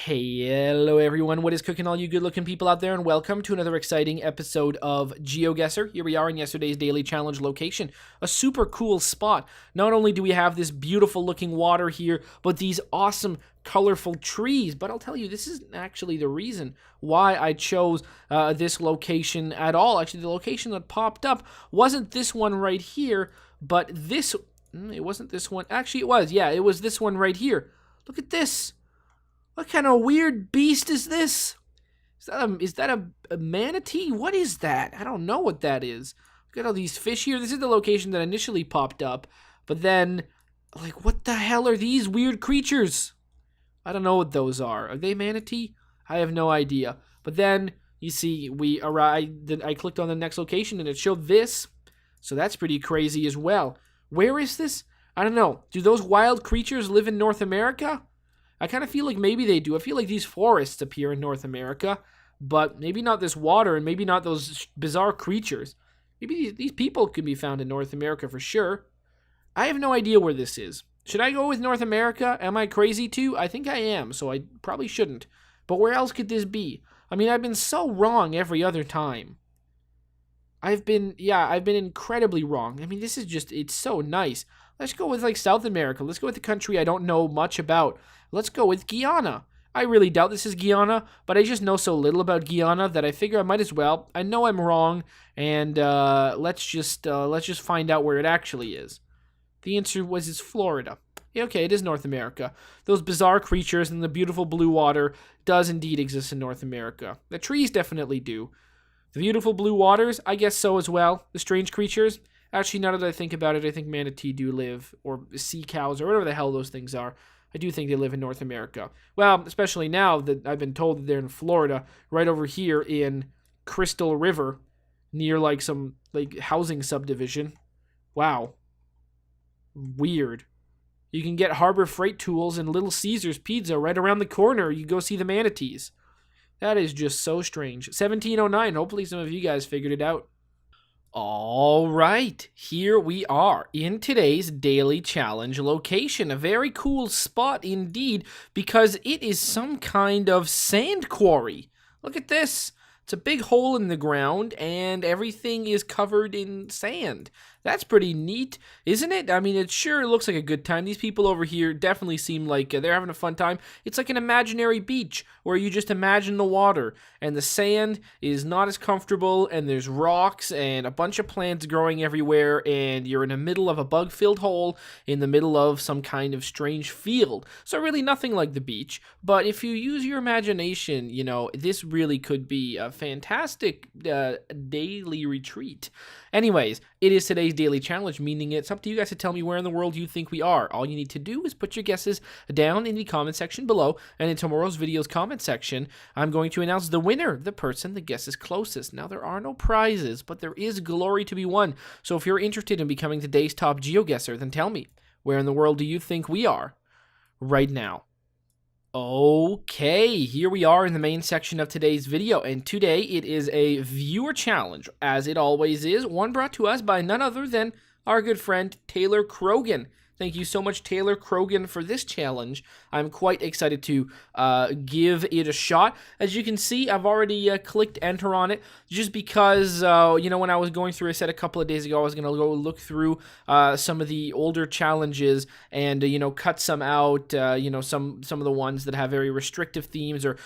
Hello everyone, what is cooking all you good looking people out there, and welcome to another exciting episode of GeoGuessr. Here we are in yesterday's daily challenge location, a super cool spot. Not only do we have this beautiful looking water here, but these awesome colorful trees. But I'll tell you, this isn't actually the reason why I chose this location at all. Actually, the location that popped up wasn't this one right here, but this, it wasn't this one. Actually, it was. Yeah, it was this one right here. Look at this. What kind of weird beast is this? Is that a manatee? What is that? I don't know what that is. Look at all these fish here. This is the location that initially popped up. But then, like, what the hell are these weird creatures? I don't know what those are. Are they manatee? I have no idea. But then, you see, we arrived. I clicked on the next location and it showed this. So that's pretty crazy as well. Where is this? I don't know. Do those wild creatures live in North America? I kind of feel like maybe they do. I feel like these forests appear in North America, but maybe not this water and maybe not those bizarre creatures. Maybe these people could be found in North America for sure. I have no idea where this is. Should I go with North America? Am I crazy too? I think I am, so I probably shouldn't. But where else could this be? I mean, I've been so wrong every other time. I've been incredibly wrong. I mean, this is just, it's so nice. Let's go with like South America. Let's go with the country I don't know much about. Let's go with Guyana. I really doubt this is Guyana, but I just know so little about Guyana that I figure I might as well. I know I'm wrong, and let's just find out where it actually is. The answer was it's Florida. Yeah, okay, it is North America. Those bizarre creatures and the beautiful blue water does indeed exist in North America. The trees definitely do. The beautiful blue waters, I guess so as well. The strange creatures, actually, now that I think about it, I think manatee do live, or sea cows, or whatever the hell those things are. I do think they live in North America. Well, especially now that I've been told that they're in Florida, right over here in Crystal River, near like some like housing subdivision. Wow. Weird. You can get Harbor Freight tools and Little Caesars Pizza right around the corner. You go see the manatees. That is just so strange. 1709. Hopefully some of you guys figured it out. All right, here we are in today's daily challenge location. A very cool spot indeed, because it is some kind of sand quarry. Look at this. It's a big hole in the ground and everything is covered in sand. That's pretty neat, isn't it? I mean, it sure looks like a good time. These people over here definitely seem like they're having a fun time. It's like an imaginary beach where you just imagine the water and the sand is not as comfortable and there's rocks and a bunch of plants growing everywhere and you're in the middle of a bug-filled hole in the middle of some kind of strange field. So really nothing like the beach, but if you use your imagination, you know, this really could be a fantastic daily retreat. Anyways, it is today's daily challenge, meaning it's up to you guys to tell me where in the world you think we are. All you need to do is put your guesses down in the comment section below, and in tomorrow's video's comment section, I'm going to announce the winner, the person that guesses closest. Now, there are no prizes, but there is glory to be won. So if you're interested in becoming today's top GeoGuessr, then tell me, where in the world do you think we are right now? Okay, here we are in the main section of today's video, and today it is a viewer challenge, as it always is, one brought to us by none other than our good friend Taylor Krogan. Thank you so much, Taylor Krogan, for this challenge. I'm quite excited to give it a shot. As you can see, I've already clicked enter on it, just because, you know, when I was going through, I said a couple of days ago I was going to go look through some of the older challenges and, you know, cut some out, you know, some of the ones that have very restrictive themes, or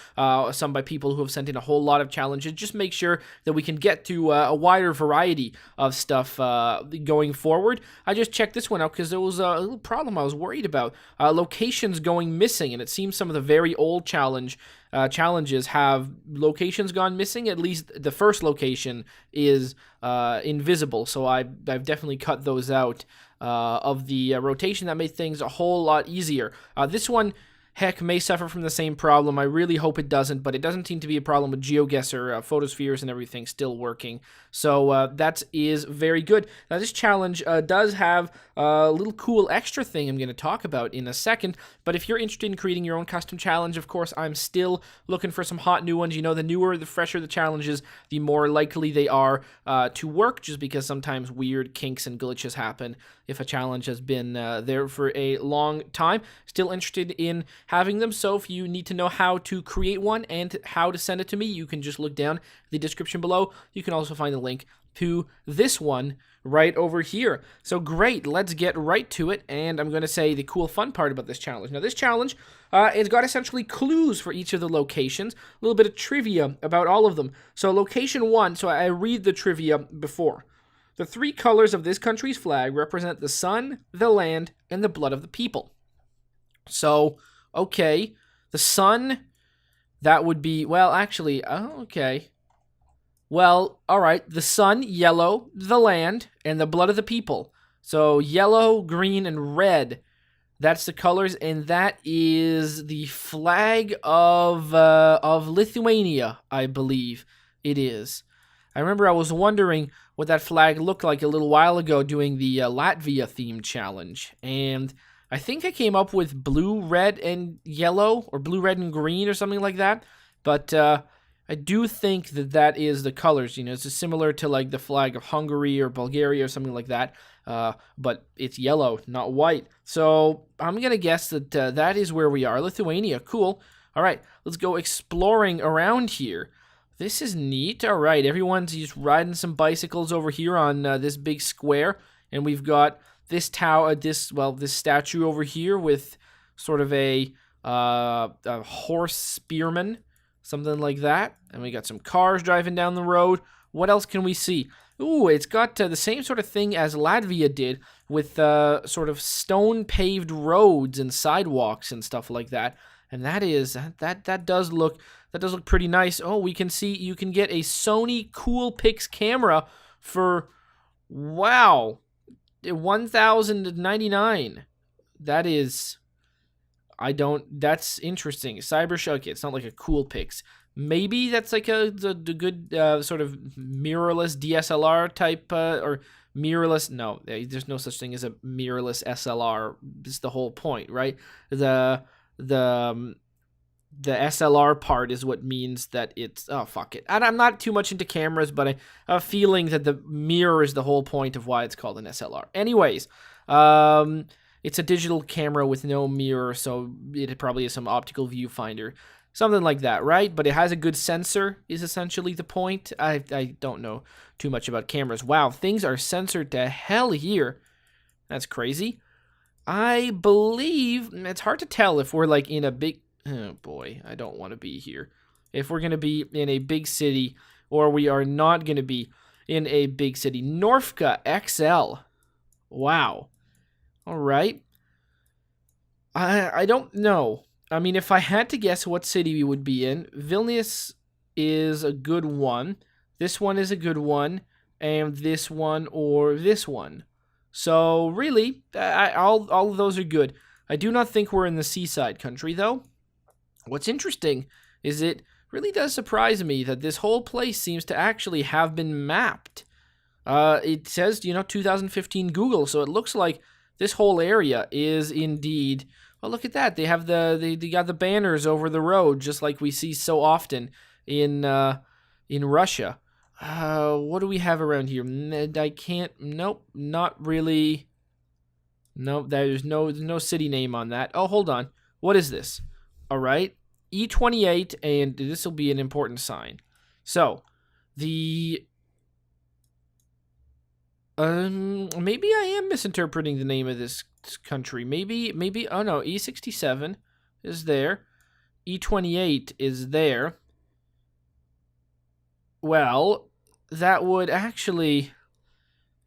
some by people who have sent in a whole lot of challenges. Just make sure that we can get to a wider variety of stuff going forward. I just checked this one out because there was a little problem I was worried about. Locations going missing, and it seems some of the very old challenges have locations gone missing. At least the first location is invisible, so I've definitely cut those out of the rotation. That made things a whole lot easier. This one, heck, may suffer from the same problem. I really hope it doesn't, but it doesn't seem to be a problem with GeoGuessr, photospheres and everything still working. So that is very good. Now, this challenge does have a little cool extra thing I'm going to talk about in a second, but if you're interested in creating your own custom challenge, of course, I'm still looking for some hot new ones. You know, the newer, the fresher the challenges, the more likely they are to work, just because sometimes weird kinks and glitches happen if a challenge has been there for a long time. Still interested in having them. So if you need to know how to create one and how to send it to me, you can just look down the description below. You can also find the link to this one right over here. So great, let's get right to it. And I'm going to say the cool fun part about this challenge. Now this challenge, it's got essentially clues for each of the locations, a little bit of trivia about all of them. So location 1, so I read the trivia before. The 3 colors of this country's flag represent the sun, the land, and the blood of the people. So, okay, the sun, that would be, well, actually, okay. Well, all right, the sun, yellow, the land, and the blood of the people. So yellow, green, and red, that's the colors, and that is the flag of Lithuania, I believe it is. I remember I was wondering what that flag looked like a little while ago doing the Latvia theme challenge, and I think I came up with blue, red, and yellow, or blue, red, and green, or something like that, but I do think that that is the colors. You know, it's similar to like the flag of Hungary or Bulgaria or something like that, but it's yellow, not white. So I'm going to guess that that is where we are. Lithuania, cool. All right, let's go exploring around here. This is neat. All right, everyone's just riding some bicycles over here on this big square, and we've got this tower, this statue over here with sort of a horse spearman, something like that. And we got some cars driving down the road. What else can we see? Ooh, it's got the same sort of thing as Latvia did with sort of stone paved roads and sidewalks and stuff like that. And that does look pretty nice. Oh, we can see you can get a Sony Coolpix camera for, wow, $1,099. That is, that's interesting. Cybershock, it's not like a Coolpix. Maybe that's like the good sort of mirrorless DSLR type, or mirrorless, no, there's no such thing as a mirrorless SLR. This is the whole point, right? The SLR part is what means that it's, oh, fuck it. And I'm not too much into cameras, but I have a feeling that the mirror is the whole point of why it's called an SLR. Anyways, it's a digital camera with no mirror, so it probably is some optical viewfinder. Something like that, right? But it has a good sensor, is essentially the point. I don't know too much about cameras. Wow, things are censored to hell here. That's crazy. I believe, it's hard to tell if we're like in a big, oh boy, I don't want to be here. If we're going to be in a big city, or we are not going to be in a big city. Norfka XL. Wow. All right. I don't know. I mean, if I had to guess what city we would be in, Vilnius is a good one. This one is a good one. And this one or this one. So, really, all of those are good. I do not think we're in the seaside country, though. What's interesting is it really does surprise me that this whole place seems to actually have been mapped. It says, 2015 Google, so it looks like this whole area is indeed... Oh, look at that. They have they got the banners over the road, just like we see so often in Russia. What do we have around here? I can't... Nope, not really. Nope, there's no city name on that. Oh, hold on. What is this? All right. E28, and this will be an important sign. So, the... maybe I am misinterpreting the name of this country. Maybe, oh no, E67 is there. E28 is there. Well, that would actually,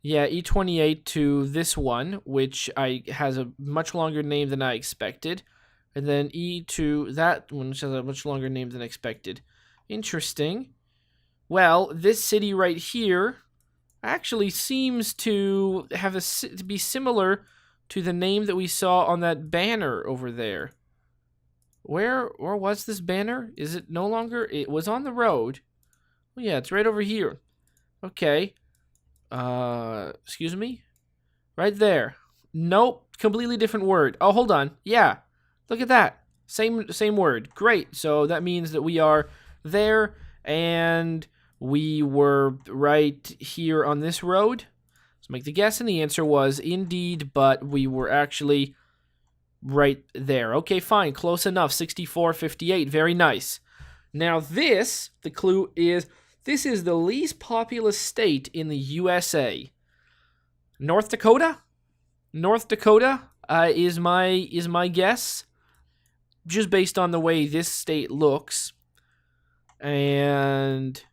yeah, E28 to this one, which has a much longer name than I expected. And then E to that one, which has a much longer name than expected. Interesting. Well, this city right here actually seems to have to be similar to the name that we saw on that banner over there. Where was this banner? Is it no longer? It was on the road. Oh, yeah, it's right over here. Okay. Excuse me? Right there. Nope, completely different word. Oh, hold on. Yeah, look at that. Same word. Great. So that means that we are there, and we were right here on this road. Let's make the guess, and the answer was indeed, but we were actually right there. Okay, fine. Close enough. 6458. Very nice. Now the clue is, this is the least populous state in the USA. North Dakota? North Dakota is my guess, just based on the way this state looks. And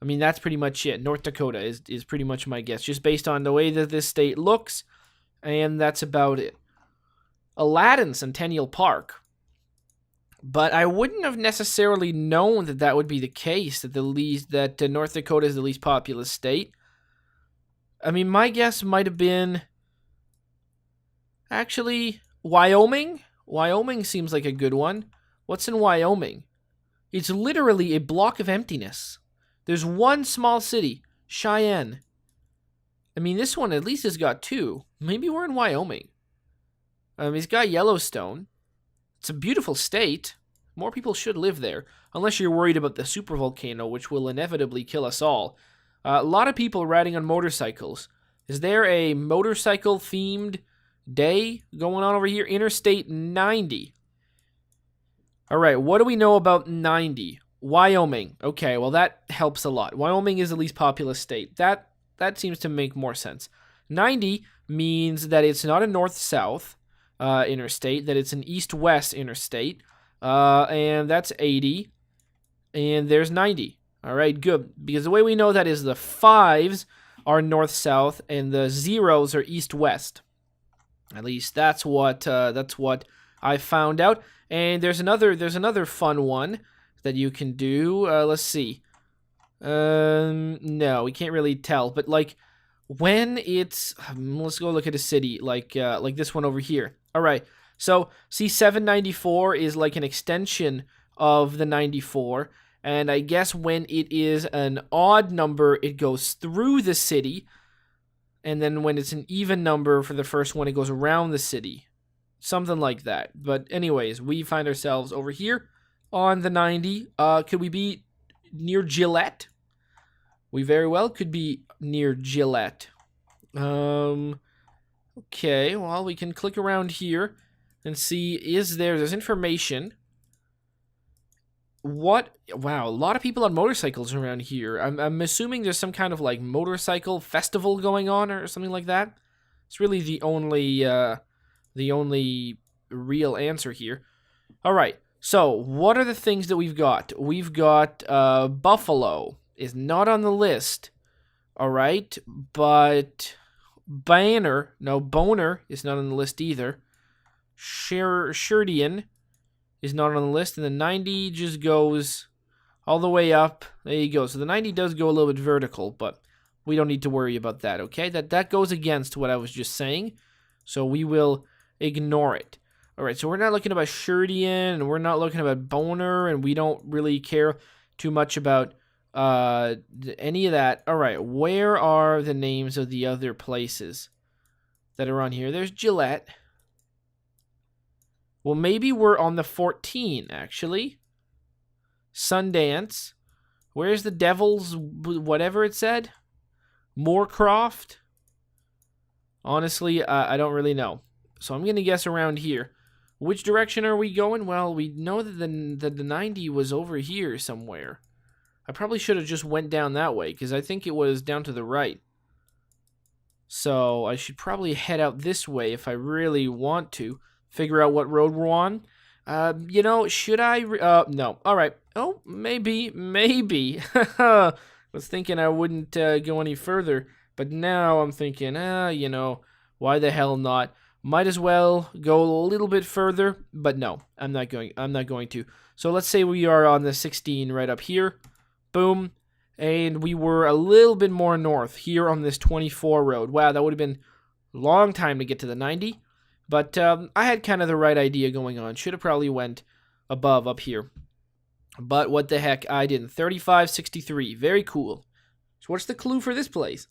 I mean, that's pretty much it. North Dakota is pretty much my guess, just based on the way that this state looks, and that's about it. Aladdin Centennial Park. But I wouldn't have necessarily known that that would be the case, that North Dakota is the least populous state. I mean, my guess might have been actually Wyoming. Wyoming seems like a good one. What's in Wyoming? It's literally a block of emptiness. There's one small city, Cheyenne. I mean, this one at least has got two. Maybe we're in Wyoming. It's got Yellowstone. It's a beautiful state. More people should live there, unless you're worried about the supervolcano, which will inevitably kill us all. A lot of people riding on motorcycles. Is there a motorcycle-themed day going on over here? Interstate 90. All right, what do we know about 90? Wyoming. Okay, well, that helps a lot. Wyoming is the least populous state. That seems to make more sense. 90 means that it's not a north-south interstate, that it's an east-west interstate, and that's 80, and there's 90. All right, good, because the way we know that is the 5s are north-south, and the 0s are east-west. At least that's what I found out. And there's another fun one that you can do. Let's see. No, we can't really tell, but like when it's, let's go look at a city like this one over here. All right, so see, 794 is like an extension of the 94, and I guess when it is an odd number, it goes through the city, and then when it's an even number for the first one, it goes around the city. Something like that. But anyways, we find ourselves over here on the 90. Could we be near Gillette? We very well could be near Gillette. Okay, well, we can click around here and see, there's information. Wow, a lot of people on motorcycles around here. I'm assuming there's some kind of like motorcycle festival going on or something like that. It's really the only real answer here. All right, so what are the things that we've got? We've got Buffalo is not on the list. All right, but Boner is not on the list either. Sherdian is not on the list, and the 90 just goes all the way up. There you go. So the 90 does go a little bit vertical, but we don't need to worry about that, okay? That goes against what I was just saying, so we will ignore it. All right, so we're not looking about Sherdian, and we're not looking about Boner, and we don't really care too much about any of that. All right, where are the names of the other places that are on here? There's Gillette. Well, maybe we're on the 14, actually. Sundance. Where's the Devil's, whatever it said? Moorcroft? Honestly, I don't really know. So I'm going to guess around here. Which direction are we going? Well, we know that the 90 was over here somewhere. I probably should have just went down that way, because I think it was down to the right. So I should probably head out this way if I really want to figure out what road we're on. Should I? No. All right. Oh, maybe. I was thinking I wouldn't go any further, but now I'm thinking, why the hell not? Might as well go a little bit further, but no, I'm not going to. So let's say we are on the 16 right up here. Boom. And we were a little bit more north here on this 24 road. Wow, that would have been a long time to get to the 90. But I had kind of the right idea going on. Should have probably went above up here. But what the heck, I didn't. 3563. Very cool. So what's the clue for this place?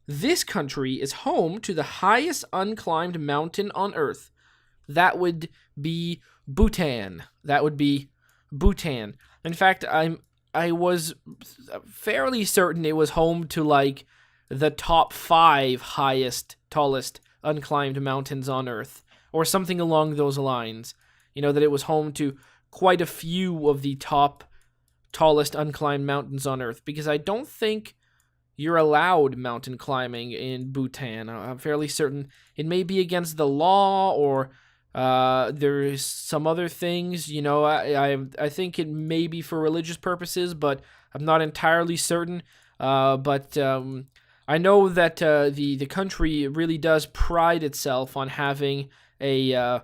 This country is home to the highest unclimbed mountain on Earth. That would be Bhutan. In fact, I was fairly certain it was home to like the top 5 highest, tallest unclimbed mountains on Earth. or something along those lines. You know, that it was home to quite a few of the tallest unclimbed mountains on Earth, because I don't think you're allowed mountain climbing in Bhutan. I'm fairly certain it may be against the law, or there's some other things. You know, I think it may be for religious purposes, but I'm not entirely certain. But I know that the country really does pride itself on having a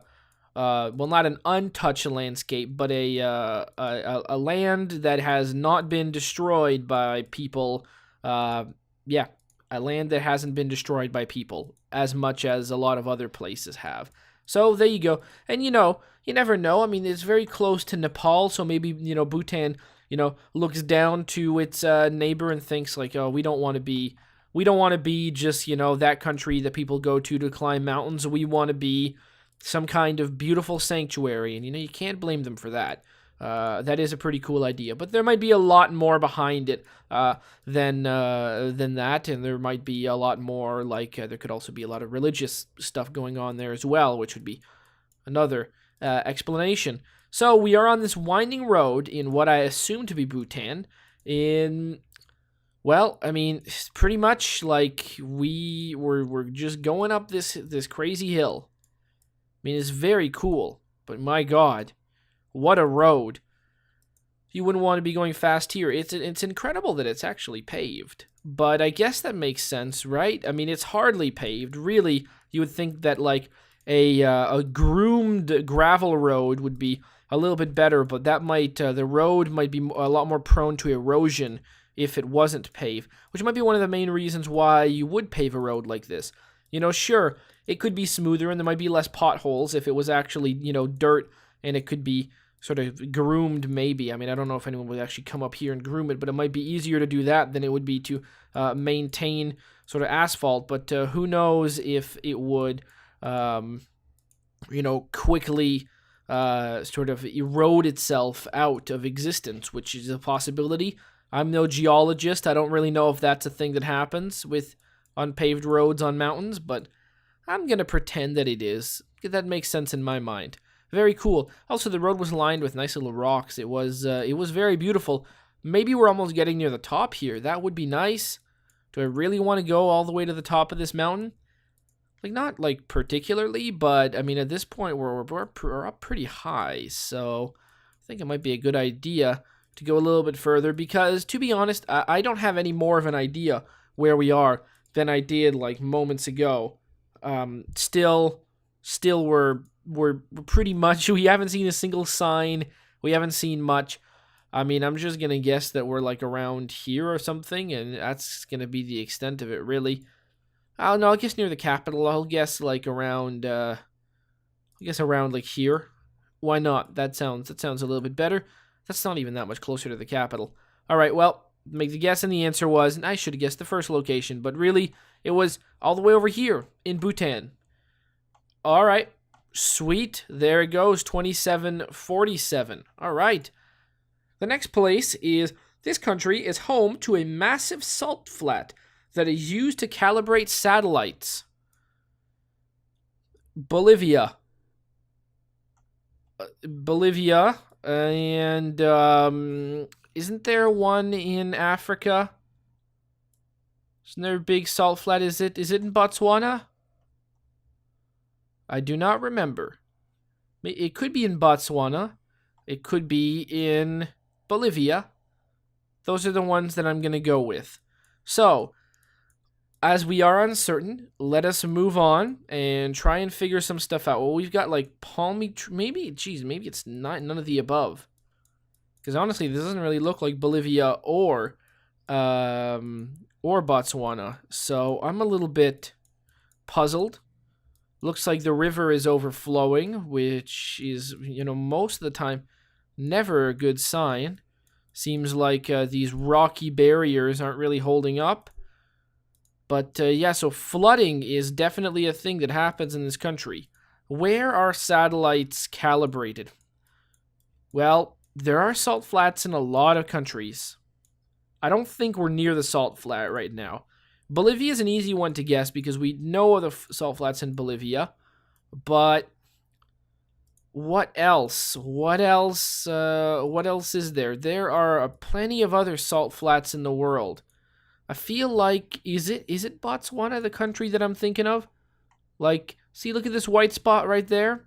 well, not an untouched landscape, but a land that has not been destroyed by people. Yeah, a land that hasn't been destroyed by people as much as a lot of other places have. So there you go. And you know, you never know. I mean, it's very close to Nepal, so maybe, you know, Bhutan, you know, looks down to its neighbor and thinks like, oh, we don't want to be just, you know, that country that people go to climb mountains. We want to be some kind of beautiful sanctuary, and you know, you can't blame them for that. That is a pretty cool idea, but there might be a lot more behind it than that, and there might be a lot more, like there could also be a lot of religious stuff going on there as well, which would be another explanation. So we are on this winding road in what I assume to be Bhutan. Well, I mean, it's pretty much like we're just going up this crazy hill. I mean, it's very cool, but my God, what a road. You wouldn't want to be going fast here. It's incredible that it's actually paved, but I guess that makes sense, right? I mean, it's hardly paved. Really, you would think that like a groomed gravel road would be a little bit better, but that might the road might be a lot more prone to erosion if it wasn't paved, which might be one of the main reasons why you would pave a road like this. You know, sure, it could be smoother and there might be less potholes if it was actually, you know, dirt, and it could be sort of groomed maybe. I mean, I don't know if anyone would actually come up here and groom it, but it might be easier to do that than it would be to maintain sort of asphalt. But who knows if it would, you know, quickly sort of erode itself out of existence, which is a possibility. I'm no geologist. I don't really know if that's a thing that happens with unpaved roads on mountains, but I'm going to pretend that it is. That makes sense in my mind. Very cool. Also, the road was lined with nice little rocks. It was very beautiful. Maybe we're almost getting near the top here. That would be nice. Do I really want to go all the way to the top of this mountain? Like, not like particularly, but I mean, at this point we're up pretty high, so I think it might be a good idea to go a little bit further, because to be honest, I don't have any more of an idea where we are than I did like moments ago. Still we're pretty much, we haven't seen a single sign. We haven't seen much. I mean, I'm just going to guess that we're like around here or something, and that's going to be the extent of it, really. I don't know, I guess near the capital. I'll guess like around, around like here. Why not? That sounds a little bit better. That's not even that much closer to the capital. All right, well, make the guess, and the answer was, and I should have guessed the first location, but really, it was all the way over here in Bhutan. All right, sweet. There it goes, 2747. All right. The next place is, this country is home to a massive salt flat that is used to calibrate satellites. Bolivia. And isn't there one in Africa? Isn't there a big salt flat? Is it in Botswana? I do not remember. It could be in Botswana. It could be in Bolivia. Those are the ones that I'm going to go with. So, as we are uncertain, let us move on and try and figure some stuff out. Well, we've got like palmy, maybe it's not none of the above. Because honestly, this doesn't really look like Bolivia or Botswana. So I'm a little bit puzzled. Looks like the river is overflowing, which is, you know, most of the time never a good sign. Seems like these rocky barriers aren't really holding up. But yeah, so flooding is definitely a thing that happens in this country. Where are satellites calibrated? Well, there are salt flats in a lot of countries. I don't think we're near the salt flat right now. Bolivia is an easy one to guess because we know of the salt flats in Bolivia. But What else? What else? What else is there? There are plenty of other salt flats in the world. I feel like is it Botswana, the country that I'm thinking of? Like, see, look at this white spot right there.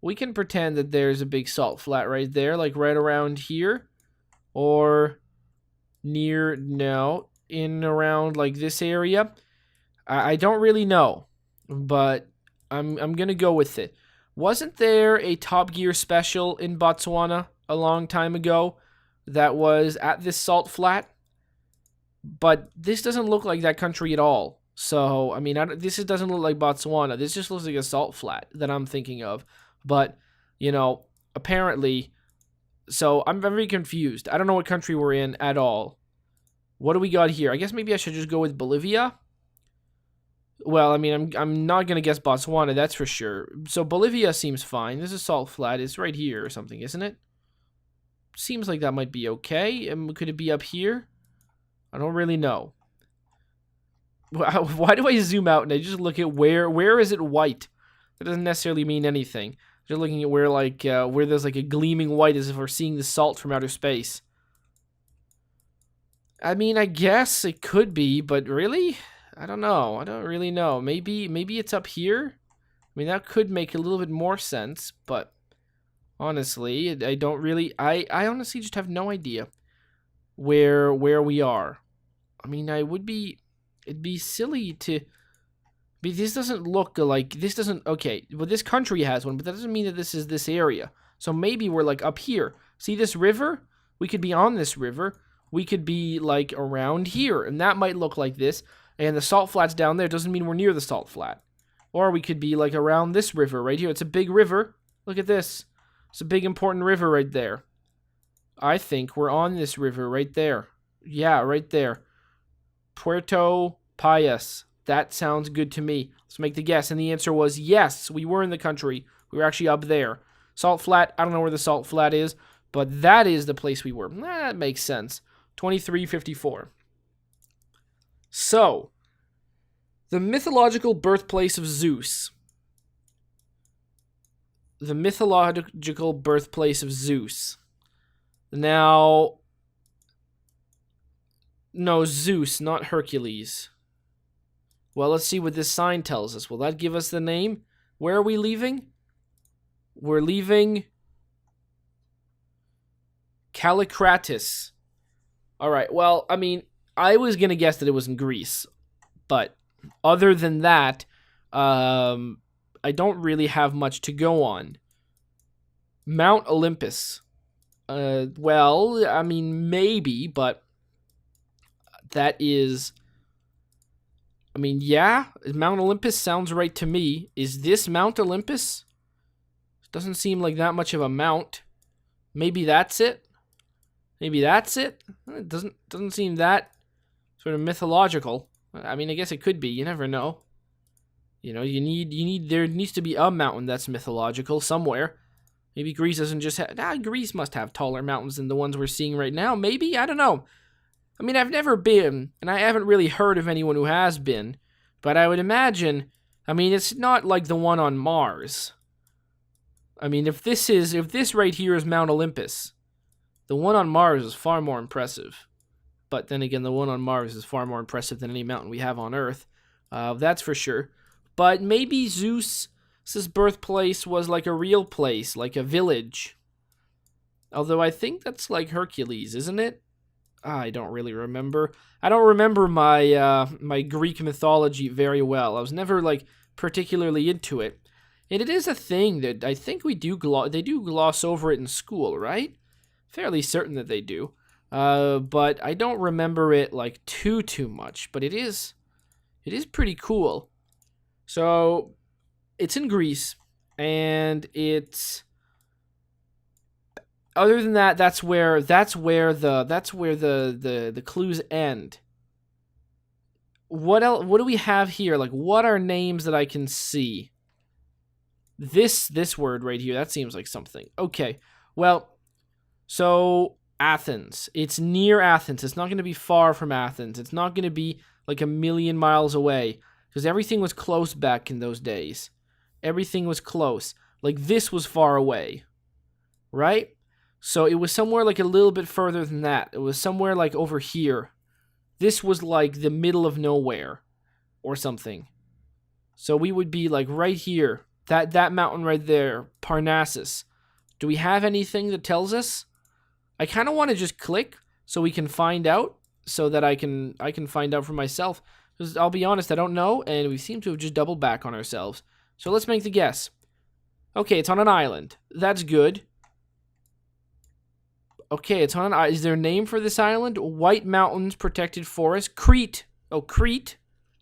We can pretend that there's a big salt flat right there, like right around here, or near, no, in around like this area. I don't really know, but I'm gonna go with it. Wasn't there a Top Gear special in Botswana a long time ago that was at this salt flat? But this doesn't look like that country at all. So, I mean, this doesn't look like Botswana. This just looks like a salt flat that I'm thinking of. But, apparently, so I'm very confused. I don't know what country we're in at all. What do we got here? I guess maybe I should just go with Bolivia. Well, I mean, I'm not going to guess Botswana, that's for sure. So Bolivia seems fine. This is salt flat. It's right here or something, isn't it? Seems like that might be okay. Could it be up here? I don't really know. Why do I zoom out and I just look at where is it white? That doesn't necessarily mean anything. Just looking at where there's like a gleaming white as if we're seeing the salt from outer space. I mean, I guess it could be, but really? I don't know. I don't really know. Maybe it's up here? I mean, that could make a little bit more sense, but honestly, I don't really... I honestly just have no idea where we are. I mean, it'd be silly to... This doesn't look like... This doesn't... Okay, well, this country has one, but that doesn't mean that this is this area. So maybe we're, like, up here. See this river? We could be on this river. We could be, like, around here, and that might look like this. And the salt flat's down there. Doesn't mean we're near the salt flat. Or we could be, like, around this river right here. It's a big river. Look at this. It's a big, important river right there. I think we're on this river right there. Yeah, right there. Puerto Payas. That sounds good to me. Let's make the guess. And the answer was yes, we were in the country. We were actually up there. Salt flat. I don't know where the salt flat is, but that is the place we were. That makes sense. 2354. So, the mythological birthplace of Zeus. The mythological birthplace of Zeus. Now, no, Zeus, not Hercules. Well, let's see what this sign tells us. Will that give us the name? Where are we leaving? We're leaving Callicratus. All right, well, I mean, I was going to guess that it was in Greece, but other than that, I don't really have much to go on. Mount Olympus. Well, I mean, maybe, but that is... I mean, yeah, Mount Olympus sounds right to me. Is this Mount Olympus? Doesn't seem like that much of a mount. Maybe that's it? Maybe that's it? It doesn't seem that sort of mythological. I mean, I guess it could be. You never know. You know, there needs to be a mountain that's mythological somewhere. Maybe Greece doesn't just have... Greece must have taller mountains than the ones we're seeing right now. Maybe? I don't know. I mean, I've never been, and I haven't really heard of anyone who has been, but I would imagine, I mean, it's not like the one on Mars. I mean, if this right here is Mount Olympus, the one on Mars is far more impressive. But then again, the one on Mars is far more impressive than any mountain we have on Earth. That's for sure. But maybe Zeus's birthplace was like a real place, like a village. Although I think that's like Hercules, isn't it? I don't really remember. I don't remember my Greek mythology very well. I was never like particularly into it. And it is a thing that I think they do gloss over it in school, right? Fairly certain that they do. But I don't remember it like too much, but it is pretty cool. So it's in Greece, and it's... Other than that, that's where the clues end. What else? What do we have here? Like, what are names that I can see? This word right here, that seems like something. Okay, well, so Athens. It's near Athens. It's not going to be far from Athens. It's not going to be like a million miles away, because everything was close back in those days. Everything was close. Like this was far away, right? So it was somewhere like a little bit further than that. It was somewhere like over here. This was like the middle of nowhere or something. So we would be like right here. That mountain right there, Parnassus. Do we have anything that tells us? I kind of want to just click so we can find out, so that I can find out for myself. Because I'll be honest, I don't know, and we seem to have just doubled back on ourselves. So let's make the guess. Okay, it's on an island. That's good. Okay, it's on an island. Is there a name for this island? White Mountains Protected Forest. Crete. Oh, Crete.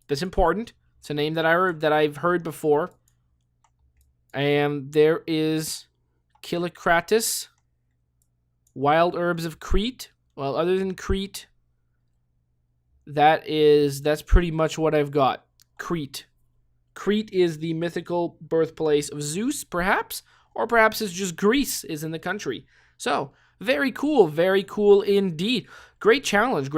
That's important. It's a name that I've heard before. And there is Killicratis. Wild Herbs of Crete. Well, other than Crete, that's pretty much what I've got. Crete. Crete is the mythical birthplace of Zeus, perhaps? Or perhaps it's just Greece is in the country. So, very cool indeed. Great challenge.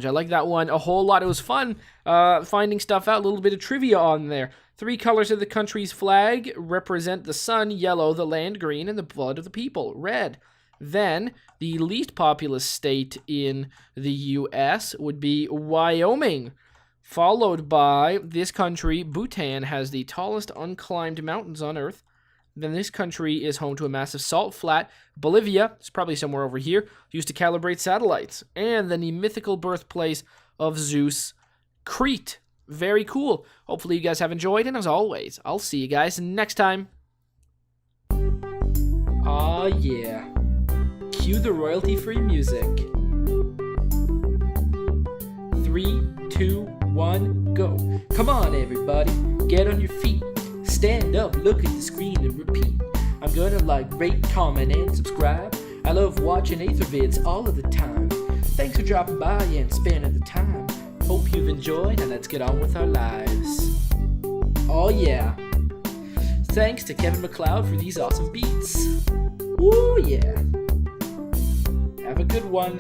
I like that one a whole lot. It was fun finding stuff out, a little bit of trivia on there. 3 colors of the country's flag represent the sun, yellow, the land, green, and the blood of the people, red. Then, the least populous state in the U.S. would be Wyoming, followed by this country. Bhutan has the tallest unclimbed mountains on Earth. Then this country is home to a massive salt flat. Bolivia, it's probably somewhere over here, used to calibrate satellites. And then the mythical birthplace of Zeus, Crete. Very cool. Hopefully you guys have enjoyed, and as always, I'll see you guys next time. Aw, yeah. Cue the royalty-free music. 3, 2, 1, go. Come on, everybody. Get on your feet. Stand up, look at the screen, and repeat. I'm gonna like, rate, comment, and subscribe. I love watching Ather vids all of the time. Thanks for dropping by and spending the time. Hope you've enjoyed, and let's get on with our lives. Oh yeah. Thanks to Kevin MacLeod for these awesome beats. Woo yeah. Have a good one.